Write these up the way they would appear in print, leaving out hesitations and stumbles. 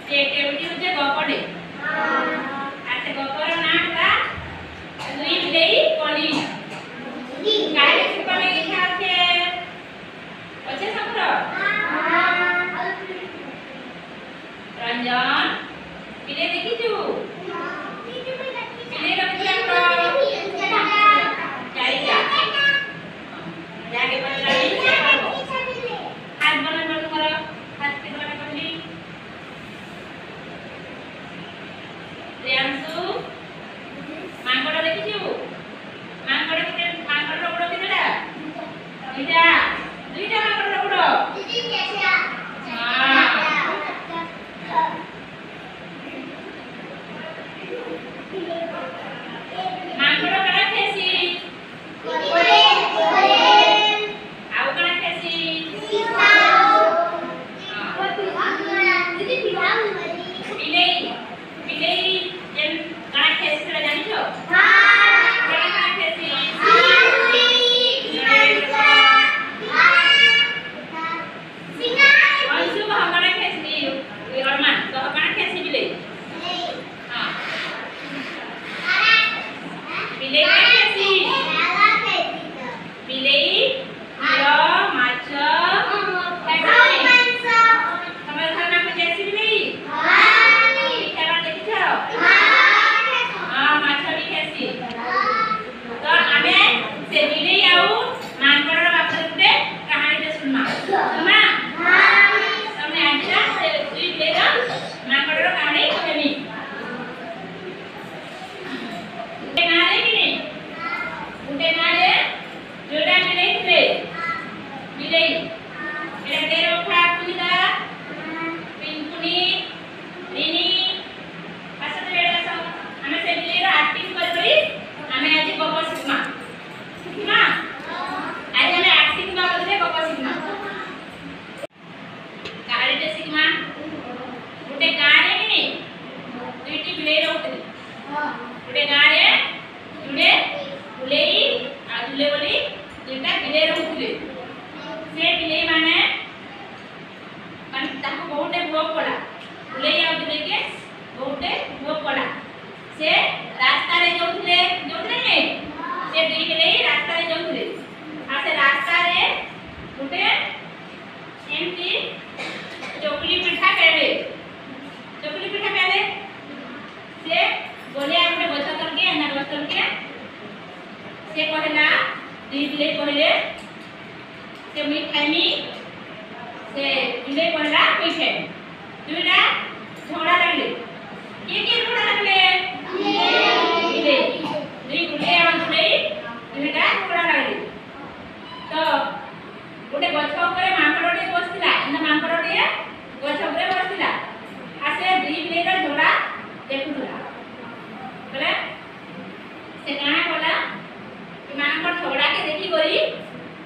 से केउटी होचे गपडे आसे गपर नाटा दुई बिलेई कली काहे सुपने लिखा আছে अच्छे सफर रंजन बिले देखी छु बिले रखला चारिटा जाके पचराई से करबो हाथ बना बंद करो हाथ के बना करली प्रियांशु मांगड़ देखी छु मांगड़ के मांगड़ रगड़ केटा दुईटा दुईटा मांगड़ रगड़ दीदी कैसे हां मांगड़ करा कैसी ओरे ओरे आउ करा कैसी पिलाओ हां दीदी पिलाओ बिलेई बिलेई जेन करा कैसी रे जानि छो हां करा कैसी अंशु हमारा कैसी अरमान तो हमारा कैसी बिलेई हां बिलेई कैसी बिलेई हीरो माछ हमारे घर में जैसी बिलेई क्या देखी छो हां माछ भी कैसी तो हमें से बिलेई आउ मांगड़ बापर गुटे कहानी ते सुनमा सुनमा तुमने आजा से दुई बिलेई मांगड़ कहानी कहमी गुटे नारे कि गुटे नारे जोड़ा बिलेई थे बिलेई एरा तेरो उठा कुनिदा पिंकुनी रिनी असत बेड़ा सब हमें से बिलेई रा एक्टिंग कर करी हमें आज गप सिखमा सिखमा आज हमें एक्टिंग बाबत रे गप सिखमा कहानी ते सिखमा गुटे गाँ रे कि दुईटी बिलेई रहउतले गुटे गाँ रे जुड़े बुलेई आ जुले बोली दुईटा बिलेई रहउतले से बिलेई माने ताको बहुते भोग पड़ा बुलेई आ जुले के बहुते भोग पड़ा से रास्ता रे जाउतले जाउतले ने से दुई बिलेई रास्ता रे जाउतले आ से रास्ता रे गुटे एमती चोकली पिठा पेले चोकली पिठा पेले से बोले आपने गछ करके ना गछ करके से कहला दुई बिलेई कहले से मी खाइमी से बिलेई कहला मी खाइमी दुईटा झगड़ा लागले के झगड़ा लागले बिलेई दुई बिलेई आ बिलेई दुईटा झगड़ा लागले तो गोटे गछ ऊपर मांकड़टे बसथिला ना मांकड़टे गछ ऊपर बसथिला आसे दुई बिलेई रा झगड़ा देखुथला बोले से गाना बोला कि मांकड़ झगड़ा के देखी गई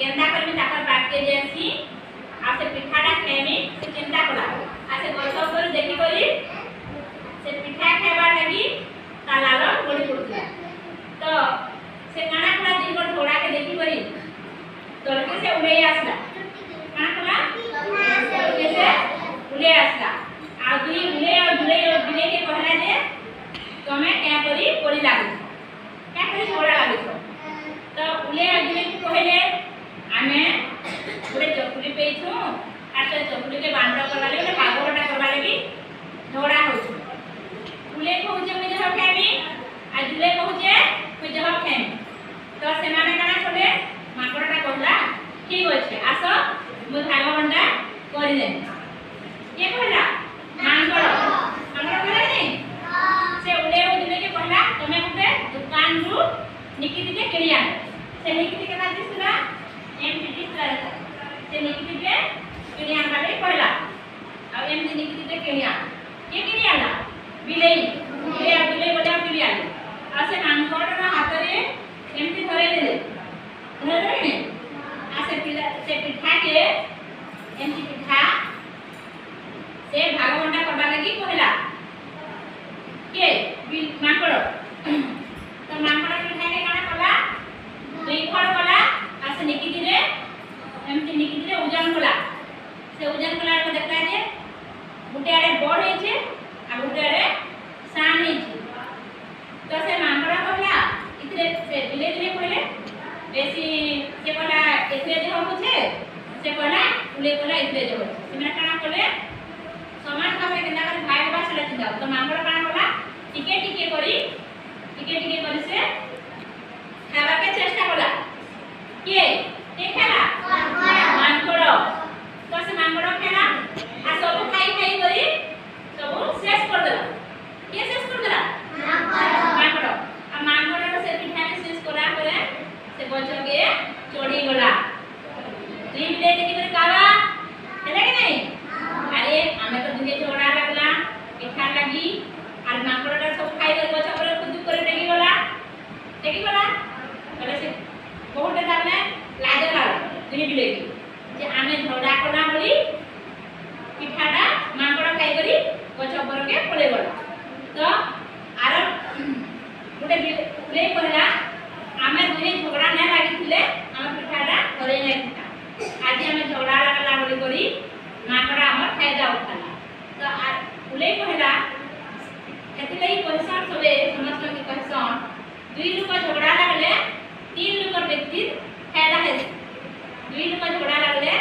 केंदा करमी ताकर बात के जेसी आसे पिठाटा खेमी से चिंता कला आसे गछ ऊपर देखी गई से पिठा खाइबा लागि तालाल गोली पड़थिला तो से गाना कला दिन पर झगड़ा के देखी गई तोलके से उड़े आसला काना कला तोलके से उड़े आसला आ दुई उड़े और जुले और बिलेई के कहला जे तमे क्या करी पड़ी लागो क्या करी झगड़ा लागो तो उले आगे कहले आमे गोटे चकुली पेइछु आ से चकुली के बांध करबा ले पागोटा करबा ले भी झगड़ा होछु उले कहूजे मैं जह खाइमी आ जुले कहूजे मैं जह खाइमी तो से माने काना कले माकड़टा कहला ठीक होछे आसो मु भाग बंटा करि दे के कहला मांगड़ मांगड़ कहला नहीं से उले जुले के कहला तमे गुटे दुकान रु निकिति के किनिया से निकिति केना दिसला एमटी दिसला से निकिति के किनिया बाले कहला आ एमटी निकिति के किनिया के किनिया ला बिलेई बिलेई बोला किनिया आ से मांगड़ रा हाथ रे एमटी धरे देले धरे ने आ से पिठा के एमटी पिठा से भागवंटा करबा लागि कहला के मांकड़ तो मांकड़ पिठा के काना कला दुई खड़ कला आ से निकिति रे एमती निकिति रे ओजन कला से ओजन कला देखला जे गुटे आड़े बड़ होइछे बुले गला इतले जो सेमना काना कोले समान भाबे केना कर भाई बा सेला चिंता तो मांगड़ काना होला टिके टिके करी से खावा के चेष्टा कला के खेला मांगड़ तो से मांगड़ खेला आ सब खाई खाई करी सब शेष कर देला के शेष कर देला मांगड़ आ मांगड़ से पिठा के शेष करा करे से गछ के चढ़ी गला तुई बिले देखि करे कावा हेला कि नहीं अरे हमें तो दुनिया झगड़ा लागला पिठा लागी আর মাংসটা সব খাই গেল গছ করে কুদু করে টেকি গলা বলে সে বহুতে তারনে লাজে লাল দুই বিলে যে আমি ঝগড়া কলা বলি পিঠাটা মাংসটা খাই করি গছ উপরকে পড়ে গলা তো আর গোটে বিলে কহিলা আমি দুই ঝগড়া না লাগিছিলে আমার পিঠাটা করে নাই পিঠা আজি আমি ঝগড়া লাগলা বলি করি মাংসটা আমার খাই দাও খালা তো আর বিলে কহিলা एतिलाई कहसन सबे समस्त के कहसन दुई लोग झगड़ा लागले तीन लोग व्यक्ति फायदा है दुई लोग झगड़ा लागले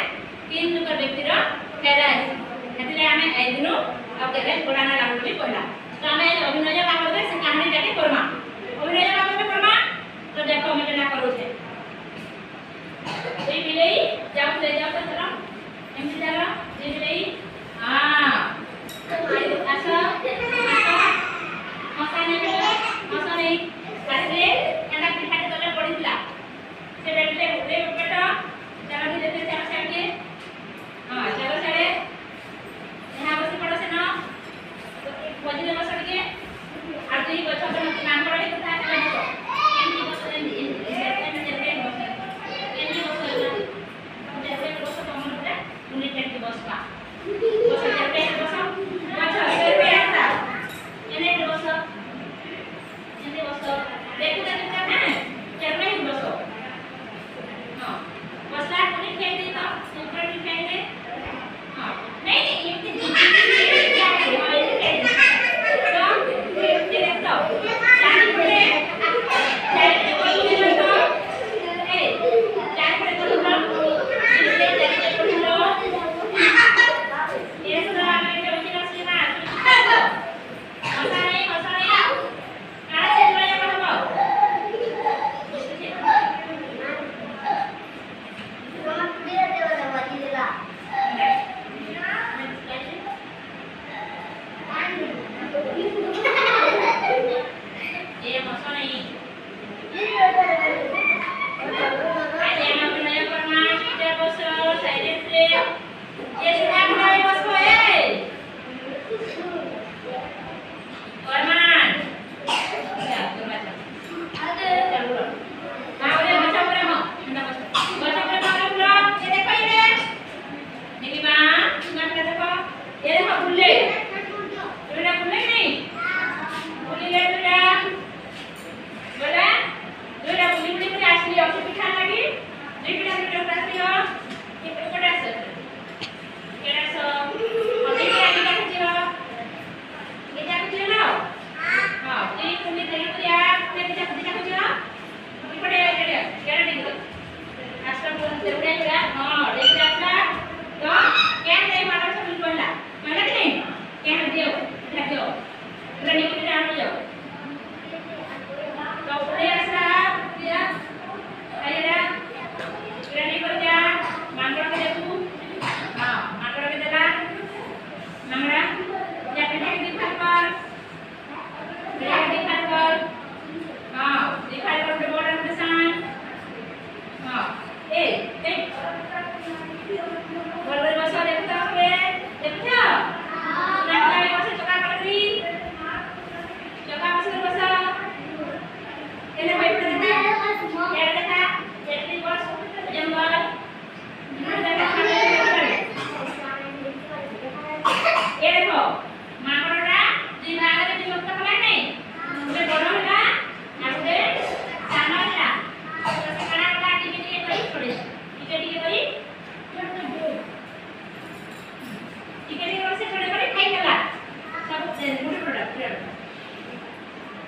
तीन लोग व्यक्ति रो फायदा है एतिलाई हमें ए दिनो अब केले झगड़ा ना लागले कहला तो हमें अभिनय का करबे से कहानी जाके करमा अभिनय का करबे करमा तो देखो हमें ना करू छे दुई बिलाई जाओ ले जाओ तो चलो एमसी चलो दुई बिलाई हां आसा मसाने आसे एना पिठा के तले पड़िला से बेटले उले बेटा चलो धीरे धीरे चलो साइड के हां चलो साइड यहां बस पड़ो से ना वजने बस के और दुई बच्चा को नाम पड़े कथा है तो एमनी बस एमनी बस तो मन रे उनी टेक के बस का बस जब बस अच्छा से आता एने बस देखो देखो ना चल रही बसो हां बसला कोनी फेंक दे तो ऊपर भी फेंक दे हां नहीं ये क्या है हमारे फेंक दे तो ये देखो चाली बोले चाली बोले तो ए चाली बोले तो ये चाली बोले तो ये सुना मैं जो कि ना मसाले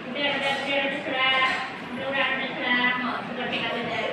Udah ada sudah, udah ada sudah, mau seperti kata